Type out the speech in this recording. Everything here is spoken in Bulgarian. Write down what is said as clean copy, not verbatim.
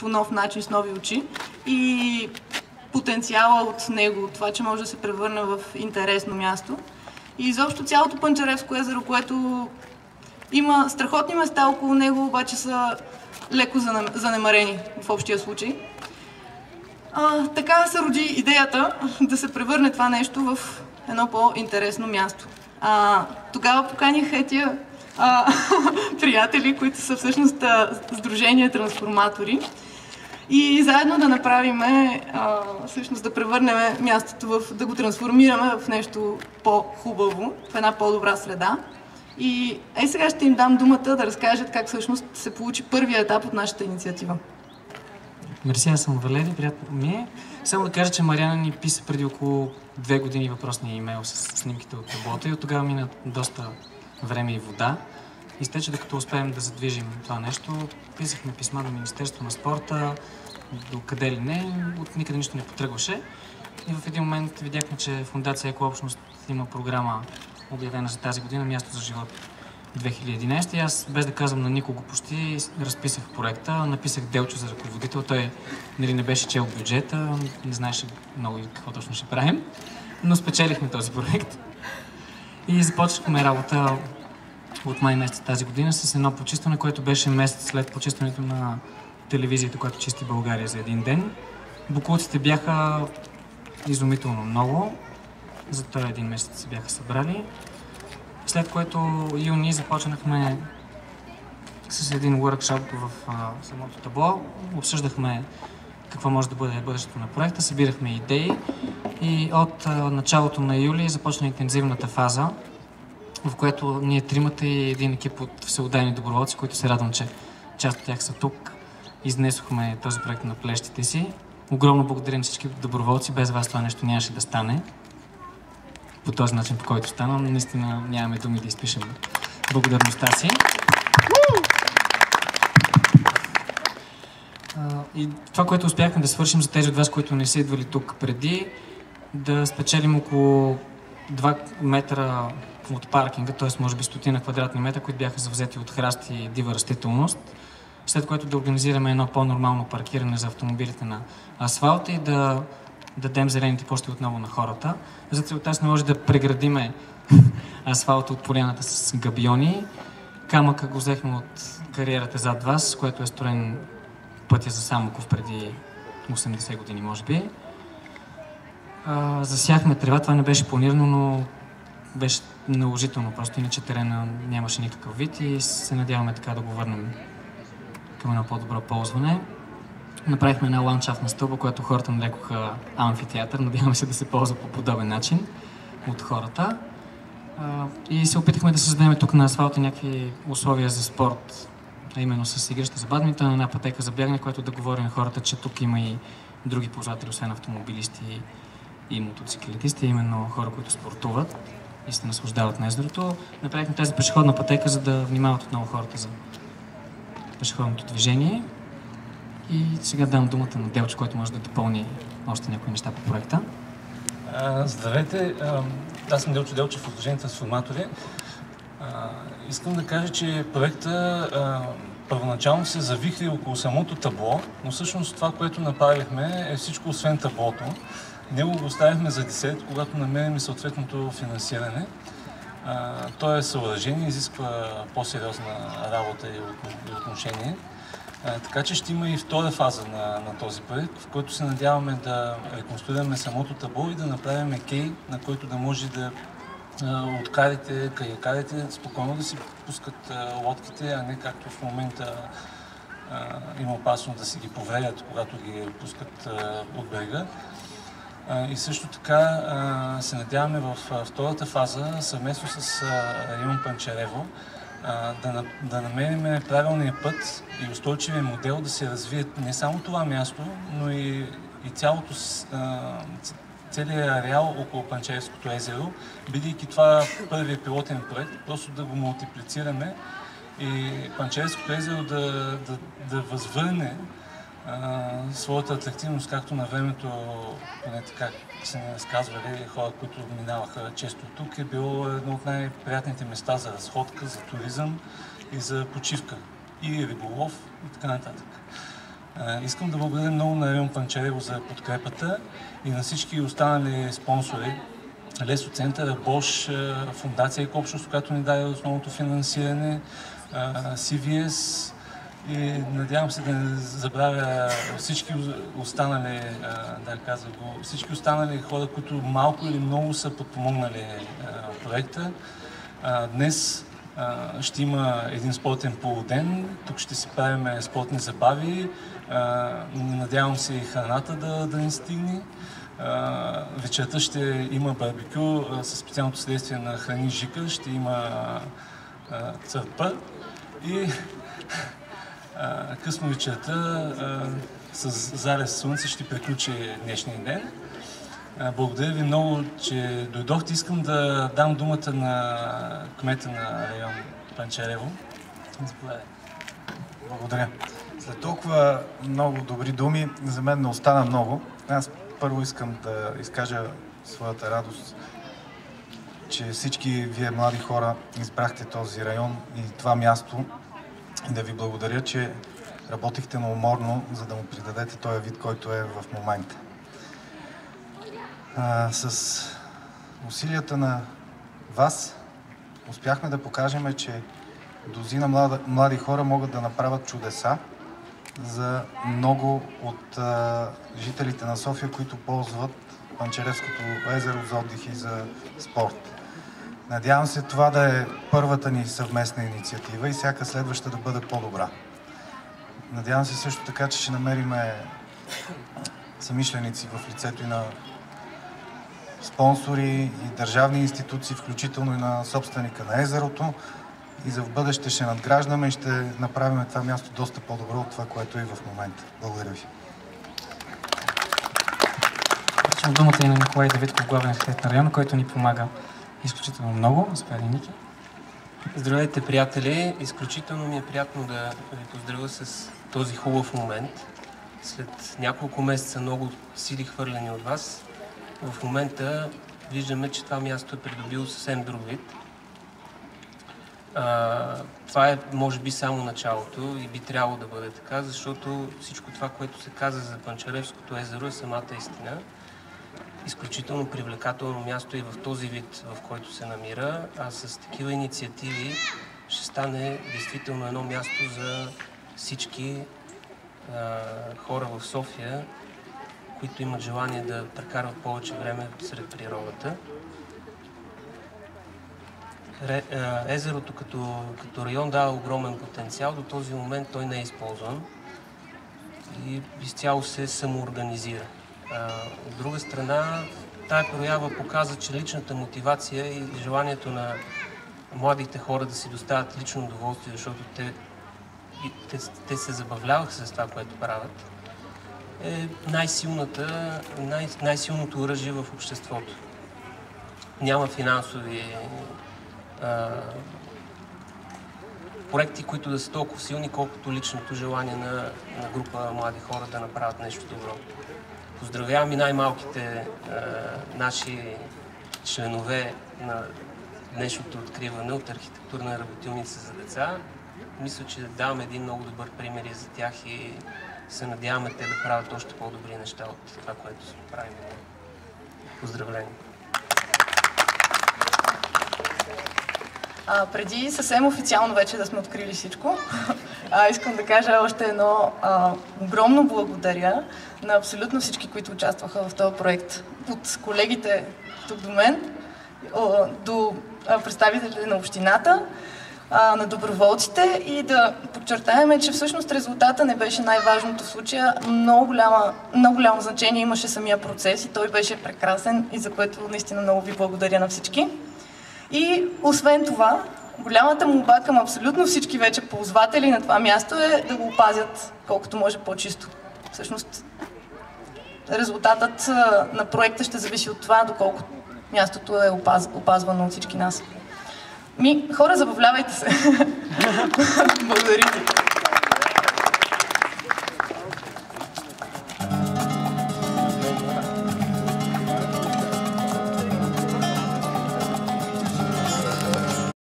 по нов начин, с нови очи и потенциала от него, това, че може да се превърне в интересно място. И изобщо цялото Панчаревско езеро, което има страхотни места около него, обаче са леко занемарени в общия случай. Така се роди идеята да се превърне това нещо в едно по-интересно място. Тогава поканих тия приятели, които са всъщност Сдружение Трансформатори, и заедно да направим, всъщност да превърнем мястото да го трансформираме в нещо по-хубаво, в една по-добра среда. И сега ще им дам думата да разкажат как всъщност се получи първия етап от нашата инициатива. Мерси, аз съм Валери, приятно ми е. Само да кажа, че Мариана ни писа преди около 2 години въпросния имейл с снимките от таблото и от тогава мина доста време и вода. Изтече, докато успеем да задвижим това нещо. Писахме писма до Министерство на спорта, до къде ли не, от никъде нищо не потръгваше. И в един момент видяхме, че Фондация Екообщност има програма, обявена за тази година, Място за живот 2011. И аз, без да казвам на никого почти, разписах проекта, написах Делчо за ръководител. Той не беше чел бюджета, не знаеше много какво точно ще правим, но спечелихме този проект. И започнахме работа от май месец тази година с едно почистване, което беше месец след почистването на телевизията, която чисти България за един ден. Боклуците бяха изумително много. За този един месец се бяха събрали. След което юни започнахме с един workshop в самото табло. Обсъждахме какво може да бъде бъдещето на проекта, събирахме идеи и от началото на юли започна интензивната фаза, в което ние тримата и един екип от всеотдайни доброволци, които се радвам, че част от тях са тук, изнесохме този проект на плещите си. Огромно благодаря на всички доброволци, без вас това нещо нямаше да стане. По този начин, по който стана, наистина нямаме думи да изпишем благодарността си. И това, което успяхме да свършим за тези от вас, които не са идвали тук преди, да спечелим около 2 метра от паркинга, т.е. може би 100 квадратни метра, които бяха завзети от храсти и дива растителност, след което да организираме едно по-нормално паркиране за автомобилите на асфалта и да дадем зелените площи отново на хората. За целта се наложи да преградиме асфалта от поляната с габиони. Камъка го взехме от кариерата зад вас, което е строен пътя за Самоков преди 80 години, може би. Засяхме трева, това не беше планирано, но беше наложително, просто иначе терена нямаше никакъв вид и се надяваме така да го върнем към едно по-добро ползване. Направихме една ландшафтна стълба, която хората нарекоха амфитеатър. Надяваме се да се ползва по подобен начин от хората. И се опитахме да създадем тук на асфалта някакви условия за спорт, а именно с игрища за бадминтон, една пътека за бягане, което да говори на хората, че тук има и други ползватели, освен автомобилисти и мотоциклетисти, именно хора, които спортуват и се наслаждават на езерото. Направихме тази пешеходна пътека, за да внимават отново хората за пешеходното движение. И сега дам думата на Делчо, който може да допълни още някои неща по проекта. Здравейте, аз съм Делчо Делчев от Сдружение Трансформатори. Искам да кажа, че проекта първоначално се завихри около самото табло, но всъщност това, което направихме, е всичко освен таблото. Него го оставихме за десерт, когато намерим съответното финансиране. То е съоръжение, изисква по-сериозна работа и отношение. Така че ще има и втора фаза на този проект, в който се надяваме да реконструираме самото табло и да направим кей, на който да може да откарите, каякарите спокойно да си пускат лодките, а не както в момента има опасност да си ги повредят, когато ги пускат от брега. И също така се надяваме в втората фаза, съвместно с район Панчарево, да намерим правилния път и устойчивия модел да се развие не само това място, но и целият ареал около Панчаревското езеро, бидейки това първият пилотен проект, просто да го мултиплицираме и Панчаревското езеро да възвърне своята атрактивност, както на времето, поне така са ни разказвали хора, които минаваха често тук, е било едно от най-приятните места за разходка, за туризъм и за почивка, и риболов и така нататък. Искам да благодаря много на район Панчарево за подкрепата и на всички останали спонсори. Лесоцентъра, Бош, фундация Екобщност, която ни даде основното финансиране, CVS и надявам се да не забравя всички останали, всички останали хора, които малко или много са подпомогнали проекта. Днес ще има един спортен полуден, тук ще си правим спортни забави, надявам се и храната да ни стигне. Вечерта ще има барбекю със специалното следствие на Храни Жика, ще има църпа и късно вечерта с залез слънце ще приключи днешния ден. Благодаря ви много, че дойдохте. Искам да дам думата на кмета на район Панчарево. Благодаря. След толкова много добри думи, за мен не остана много. Аз първо искам да изкажа своята радост, че всички вие, млади хора, избрахте този район и това място и да ви благодаря, че работихте неуморно, за да му придадете този вид, който е в момента. С усилията на вас успяхме да покажем, че дозина млади хора могат да направят чудеса за много от жителите на София, които ползват Панчаревското езеро за отдих и за спорт. Надявам се това да е първата ни съвместна инициатива и всяка следваща да бъде по-добра. Надявам се също така, че ще намерим съмишленици в лицето и на спонсори и държавни институции, включително и на собственика на езерото. И за в бъдеще ще надграждаме и ще направим това място доста по-добро от това, което е и в момента. Благодаря ви. Връчвам думата и на Николай Давидков, главен архитект на района, който ни помага изключително много. Заповядай, Ники. Здравейте, приятели! Изключително ми е приятно да ви поздравя с този хубав момент. След няколко месеца много сили хвърлени от вас, в момента виждаме, че това място е придобило съвсем друг вид. Това е, може би, само началото и би трябвало да бъде така, защото всичко това, което се каза за Панчаревското езеро, е самата истина. Изключително привлекателно място и в този вид, в който се намира, а с такива инициативи ще стане действително едно място за всички хора в София, които имат желание да прекарват повече време сред природата. Езерото като район дава огромен потенциал, до този момент той не е използван и изцяло се самоорганизира. От друга страна, тая проява показва, че личната мотивация и желанието на младите хора да си доставят лично удоволствие, защото те се забавляваха с това, което правят, е най-силното оръжие в обществото. Няма финансови проекти, които да са толкова силни, колкото личното желание на група млади хора да направят нещо добро. Поздравявам и най-малките наши членове на днешното откриване от архитектурна работилница за деца. Мисля, че даваме един много добър пример и за тях и се надяваме те да правят още по-добри неща от това, което правим. Поздравления! Преди съвсем официално вече да сме открили всичко, искам да кажа още едно огромно благодаря на абсолютно всички, които участваха в този проект. От колегите тук до мен, до представителите на общината, на доброволците и да подчертаем, че всъщност резултата не беше най-важното в случая. Много голямо значение имаше самия процес и той беше прекрасен и за което наистина много ви благодаря на всички. И освен това, голямата молба към абсолютно всички вече ползватели на това място е да го опазят колкото може по-чисто. Всъщност, резултатът на проекта ще зависи от това, доколко мястото е опазвано от всички нас. Хора, забавлявайте се! Благодаря ви!